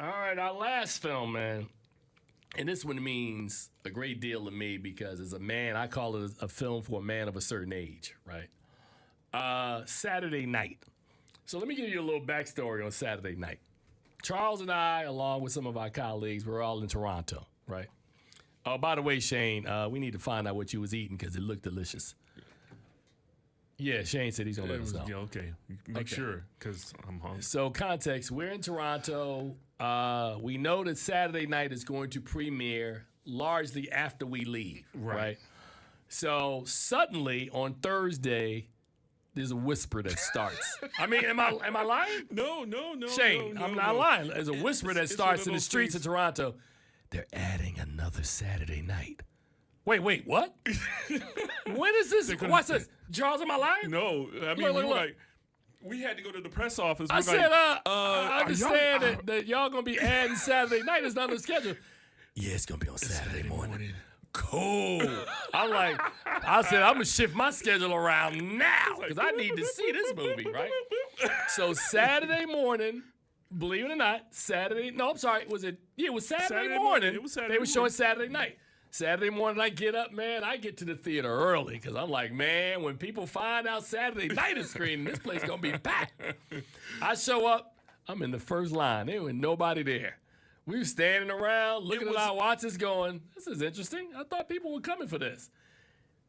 All right, our last film, man. And this one means a great deal to me because as a man, I call it a film for a man of a certain age, right? Saturday Night. So let me give you a little backstory on Saturday Night. Charles and I, along with some of our colleagues, we're all in Toronto, right? Oh, by the way, Shane, we need to find out what you was eating because it looked delicious. Yeah, Shane said he's going to let us know. Yeah, okay. Make sure, because I'm hungry. So context, we're in Toronto. We know that Saturday Night is going to premiere largely after we leave, right? So suddenly on Thursday, there's a whisper that starts. I mean, am I lying? No. Shane, no, I'm not lying. There's a whisper that starts in the streets of things. Toronto. They're adding another Saturday Night. Wait, what? When is this? What's this? Charles, am I lying? No, I mean, Look. like, we had to go to the press office. I said, I understand that y'all going to be adding Saturday Night. It's not on the schedule. Yeah, it's going to be on Saturday morning. Cool. I said, I'm going to shift my schedule around now because I need to see this movie, right? So Saturday morning, believe it or not, it was Saturday morning. It was Saturday They were showing Saturday Night. Saturday morning, I get up, man. I get to the theater early because I'm like, man, when people find out Saturday Night is screening, this place going to be packed. I show up. I'm in the first line. There was nobody there. We were standing around looking at our watches going, this is interesting. I thought people were coming for this.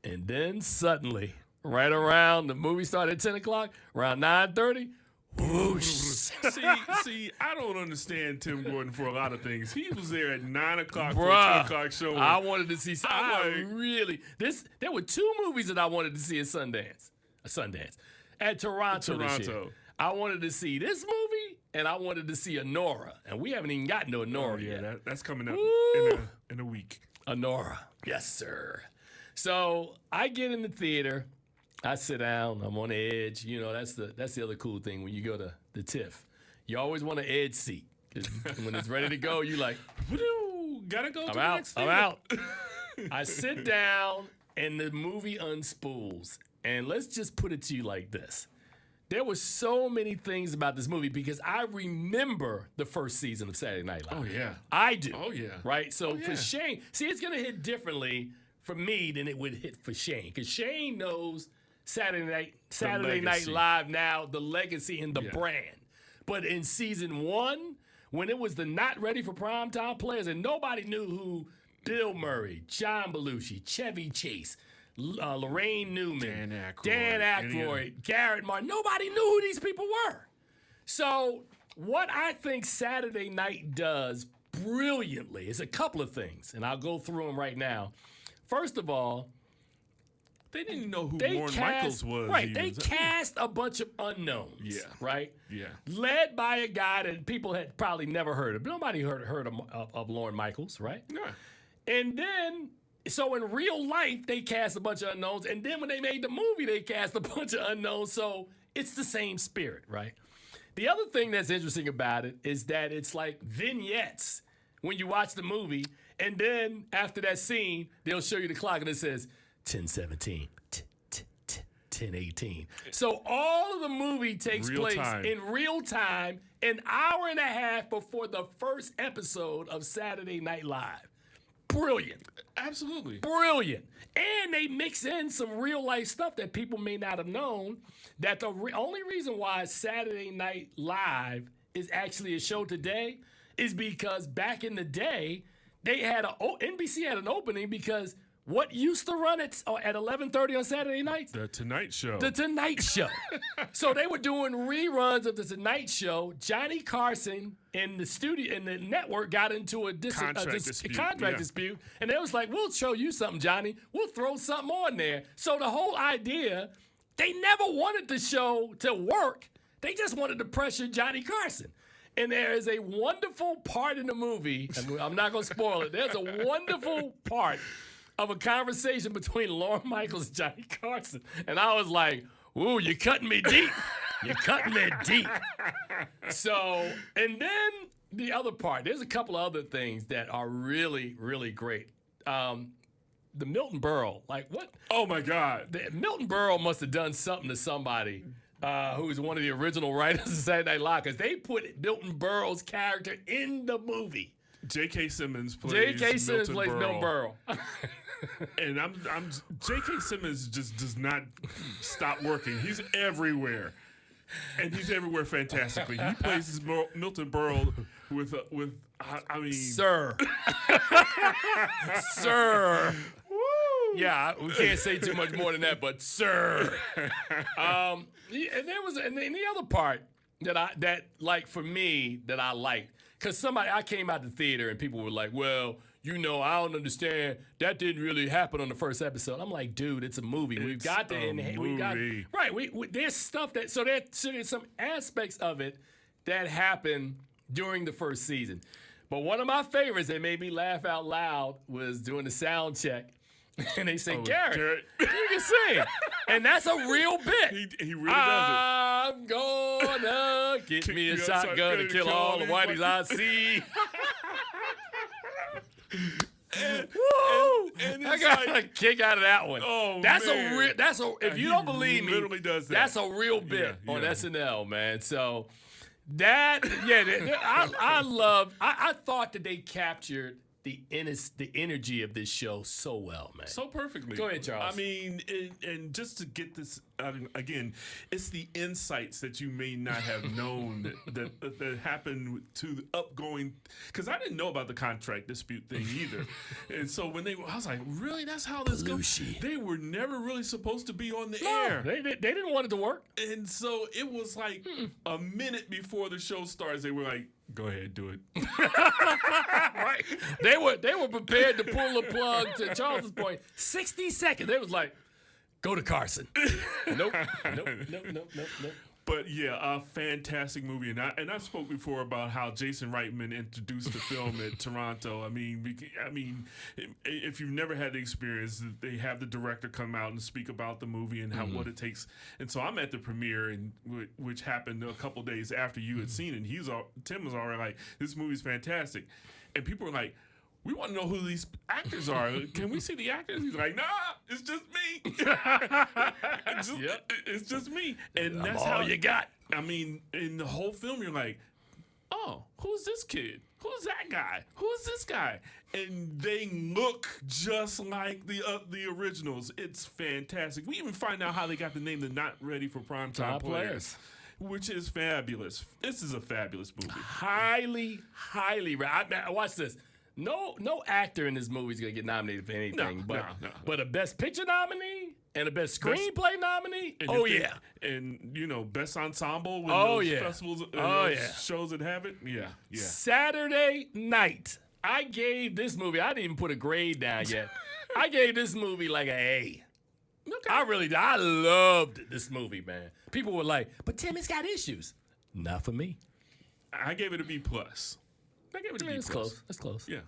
And then suddenly, right around the movie started at 10 o'clock, around 9:30, whoosh. See, I don't understand Tim Gordon for a lot of things. He was there at 9 o'clock for Bruh, a 10 o'clock show. I wanted to see there were two movies that I wanted to see at Sundance. At Toronto. This year. I wanted to see this movie and I wanted to see Honora. And we haven't even gotten to Honora yet. That's coming up in a week. Honora. Yes, sir. So I get in the theater. I sit down. I'm on the edge. You know, that's the other cool thing when you go to the TIFF. You always want an edge seat. When it's ready to go, you like, gotta go to the I'm next out. I sit down and the movie unspools. And let's just put it to you like this. There were so many things about this movie because I remember the first season of Saturday Night Live. Oh, yeah. I do. Oh, yeah. Right? So for Shane, see, it's going to hit differently for me than it would hit for Shane because Shane knows Saturday Night Live now, the legacy and the brand. But in season one, when it was the not ready for primetime players and nobody knew who Bill Murray, John Belushi, Chevy Chase, Lorraine Newman, Dan Aykroyd, Garrett Martin. Nobody knew who these people were. So what I think Saturday Night does brilliantly is a couple of things, and I'll go through them right now. First of all, they didn't know who Lorne Michaels was. Right, even. they cast a bunch of unknowns. Yeah. Right? Yeah. Led by a guy that people had probably never heard of. Nobody heard of Lorne Michaels, right? Yeah. And then, so in real life, they cast a bunch of unknowns. And then when they made the movie, they cast a bunch of unknowns. So it's the same spirit, right? The other thing that's interesting about it is that it's like vignettes when you watch the movie. And then after that scene, they'll show you the clock and it says 10:17, 10:18. So all of the movie takes place in real time, an hour and a half before the first episode of Saturday Night Live. Brilliant. Absolutely. Brilliant. And they mix in some real life stuff that people may not have known. That the only reason why Saturday Night Live is actually a show today is because back in the day, NBC had an opening because what used to run at 11:30 on Saturday nights? The Tonight Show. The Tonight Show. So they were doing reruns of the Tonight Show. Johnny Carson in the studio and the network got into a contract dispute, and they was like, "We'll show you something, Johnny. We'll throw something on there." So the whole idea, they never wanted the show to work. They just wanted to pressure Johnny Carson. And there is a wonderful part in the movie, and I'm not going to spoil it. There's a wonderful part of a conversation between Lorne Michaels and Johnny Carson. And I was like, ooh, you're cutting me deep. You're cutting me deep. So, and then the other part, there's a couple of other things that are really, really great. The Milton Berle, like what? Oh, my God. Milton Berle must have done something to somebody who was one of the original writers of Saturday Night Live, because they put Milton Berle's character in the movie. J.K. Simmons plays Milton Berle. And J.K. Simmons just does not stop working. He's everywhere. And he's everywhere fantastically. He plays his Milton Berle with I mean... Sir. Sir. Woo. Yeah, we can't say too much more than that, but sir. And the other part that for me that I liked, because I came out the theater and people were like, well, I don't understand. That didn't really happen on the first episode. I'm like, dude, it's a movie. There's stuff there's some aspects of it that happened during the first season. But one of my favorites that made me laugh out loud was doing the sound check. And they say, Garrett, you can sing. And that's a real bit. He really does it. I'm gonna get me a shotgun to kill all the whiteys I see. And I got a kick out of that one. Oh, that's man. If you don't believe me, literally does that. That's a real bit on SNL, man. So I thought that they captured the energy of this show so well, man. So perfectly. Go ahead, Charles. I mean, and just to get this, again, it's the insights that you may not have known that happened to the upgoing, because I didn't know about the contract dispute thing either. And so I was like, really? That's how this goes? They were never really supposed to be on the air. They didn't want it to work. And so it was like a minute before the show starts, they were like, go ahead, do it. Right. They were prepared to pull the plug, to Charles's point. 60 seconds. They was like, go to Carson. Nope. But yeah, a fantastic movie, and I spoke before about how Jason Reitman introduced the film at Toronto. I mean, if you've never had the experience, they have the director come out and speak about the movie and what it takes. And so I'm at the premiere, and which happened a couple days after you had seen it. And Tim was already like, "This movie's fantastic," and people were like, we want to know who these actors are. Can we see the actors? He's like, nah, it's just me. It's just me. And that's all you got. I mean, in the whole film, you're like, oh, who's this kid? Who's that guy? Who's this guy? And they look just like the originals. It's fantastic. We even find out how they got the name the Not Ready for Primetime Players. Which is fabulous. This is a fabulous movie. Highly. Watch this. No actor in this movie is going to get nominated for anything. But a Best Picture nominee and a Best Screenplay nominee? And, Best Ensemble with festivals and shows that have it? Yeah. Saturday night. I gave this movie, I didn't even put a grade down yet. I gave this movie like an A. Okay. I loved this movie, man. People were like, but Tim, it's got issues. Not for me. I gave it a B+. I gave it a B+. That's close. Yeah.